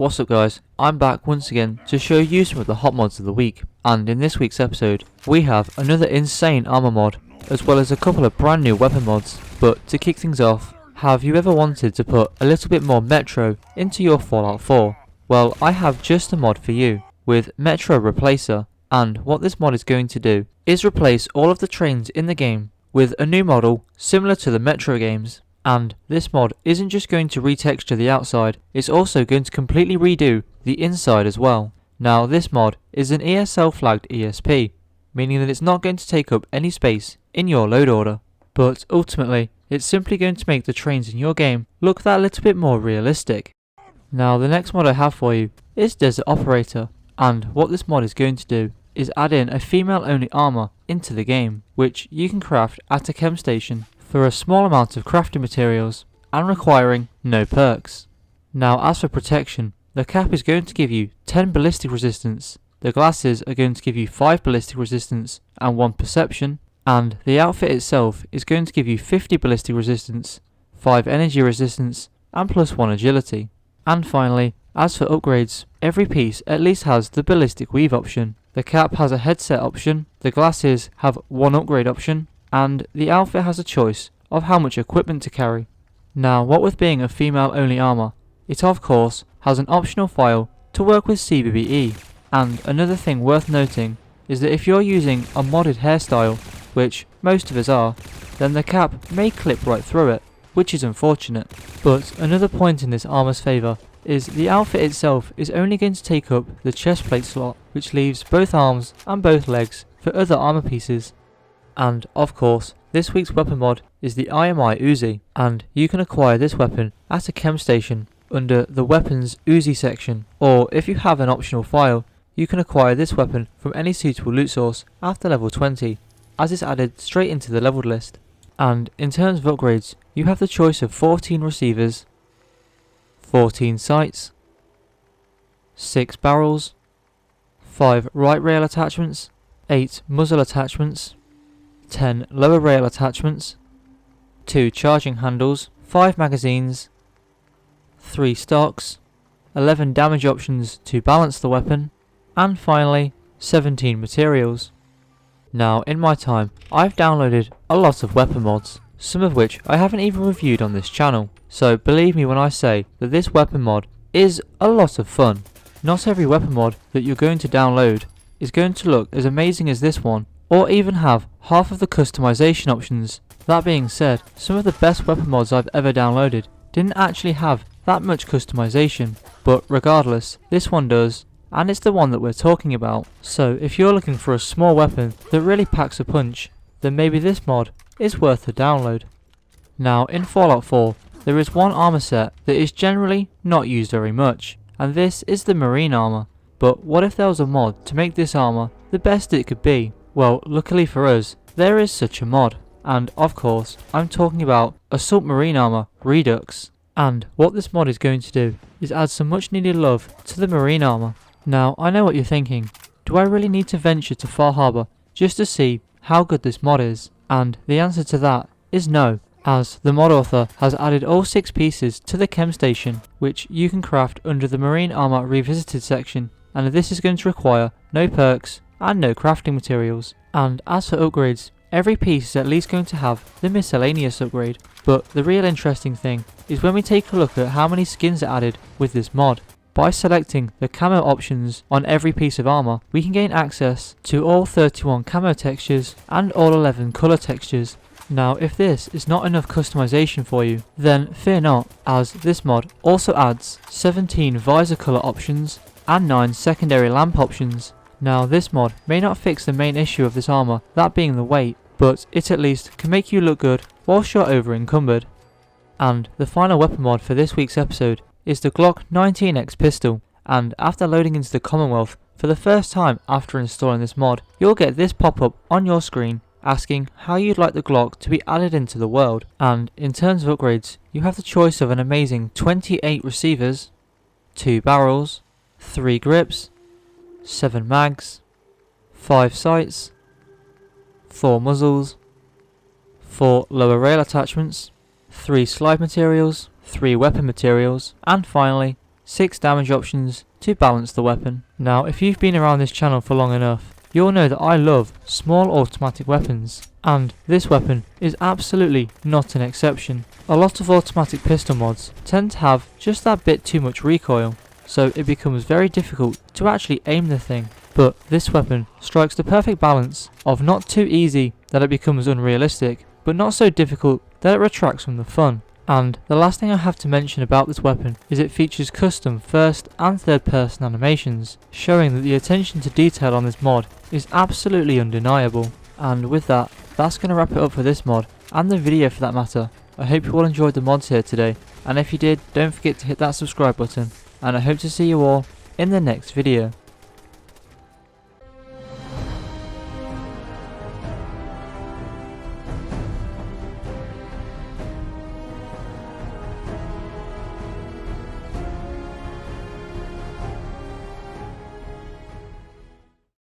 What's up guys, I'm back once again to show you some of the hot mods of the week, and in this week's episode we have another insane armor mod as well as a couple of brand new weapon mods. But to kick things off, have you ever wanted to put a little bit more Metro into your Fallout 4? Well, I have just a mod for you with Metro Replacer, and what this mod is going to do is replace all of the trains in the game with a new model similar to the Metro games. And this mod isn't just going to retexture the outside, it's also going to completely redo the inside as well. Now this mod is an ESL flagged ESP, meaning that it's not going to take up any space in your load order. But ultimately, it's simply going to make the trains in your game look that little bit more realistic. Now the next mod I have for you is Desert Operator, and what this mod is going to do is add in a female only armor into the game, which you can craft at a chem station for a small amount of crafting materials and requiring no perks. Now as for protection, the cap is going to give you 10 ballistic resistance, the glasses are going to give you 5 ballistic resistance and 1 perception, and the outfit itself is going to give you 50 ballistic resistance, 5 energy resistance and plus 1 agility. And finally, as for upgrades, every piece at least has the ballistic weave option, the cap has a headset option, the glasses have 1 upgrade option, and the outfit has a choice of how much equipment to carry. Now what with being a female only armor, it of course has an optional file to work with CBBE, and another thing worth noting is that if you're using a modded hairstyle, which most of us are, then the cap may clip right through it, which is unfortunate. But another point in this armor's favour is the outfit itself is only going to take up the chest plate slot, which leaves both arms and both legs for other armor pieces. And of course, this week's weapon mod is the IMI Uzi, and you can acquire this weapon at a chem station under the weapons Uzi section, or if you have an optional file, you can acquire this weapon from any suitable loot source after level 20, as it's added straight into the leveled list. And in terms of upgrades, you have the choice of 14 receivers, 14 sights, 6 barrels, 5 right rail attachments, 8 muzzle attachments, 10 lower rail attachments, 2 charging handles, 5 magazines, 3 stocks, 11 damage options to balance the weapon, and finally 17 materials. Now in my time, I've downloaded a lot of weapon mods, some of which I haven't even reviewed on this channel, so believe me when I say that this weapon mod is a lot of fun. Not every weapon mod that you're going to download is going to look as amazing as this one, or even have half of the customization options. That being said, some of the best weapon mods I've ever downloaded didn't actually have that much customization, but regardless, this one does, and it's the one that we're talking about. So if you're looking for a small weapon that really packs a punch, then maybe this mod is worth a download. Now in Fallout 4, there is one armor set that is generally not used very much, and this is the Marine armor. But what if there was a mod to make this armor the best it could be? Well, luckily for us, there is such a mod, and of course, I'm talking about a Submarine armor, Redux. And what this mod is going to do is add some much needed love to the Marine armor. Now, I know what you're thinking, do I really need to venture to Far Harbor just to see how good this mod is? And the answer to that is no, as the mod author has added all 6 pieces to the chem station, which you can craft under the Marine armor revisited section, and this is going to require no perks and no crafting materials. And as for upgrades, every piece is at least going to have the miscellaneous upgrade. But the real interesting thing is when we take a look at how many skins are added with this mod. By selecting the camo options on every piece of armor, we can gain access to all 31 camo textures and all 11 color textures. Now if this is not enough customization for you, then fear not, as this mod also adds 17 visor color options and 9 secondary lamp options. Now this mod may not fix the main issue of this armor, that being the weight, but it at least can make you look good whilst you're over encumbered. And the final weapon mod for this week's episode is the Glock 19x pistol, and after loading into the Commonwealth for the first time after installing this mod, you'll get this pop up on your screen asking how you'd like the Glock to be added into the world. And in terms of upgrades, you have the choice of an amazing 28 receivers, 2 barrels, 3 grips, 7 mags, 5 sights, 4 muzzles, 4 lower rail attachments, 3 slide materials, 3 weapon materials, and finally 6 damage options to balance the weapon. Now, if you've been around this channel for long enough, you'll know that I love small automatic weapons, and this weapon is absolutely not an exception. A lot of automatic pistol mods tend to have just that bit too much recoil, so it becomes very difficult to actually aim the thing. But this weapon strikes the perfect balance of not too easy that it becomes unrealistic, but not so difficult that it retracts from the fun. And the last thing I have to mention about this weapon is it features custom first and third person animations, showing that the attention to detail on this mod is absolutely undeniable. And with that, that's going to wrap it up for this mod, and the video for that matter. I hope you all enjoyed the mods here today, and if you did, don't forget to hit that subscribe button, and I hope to see you all in the next video.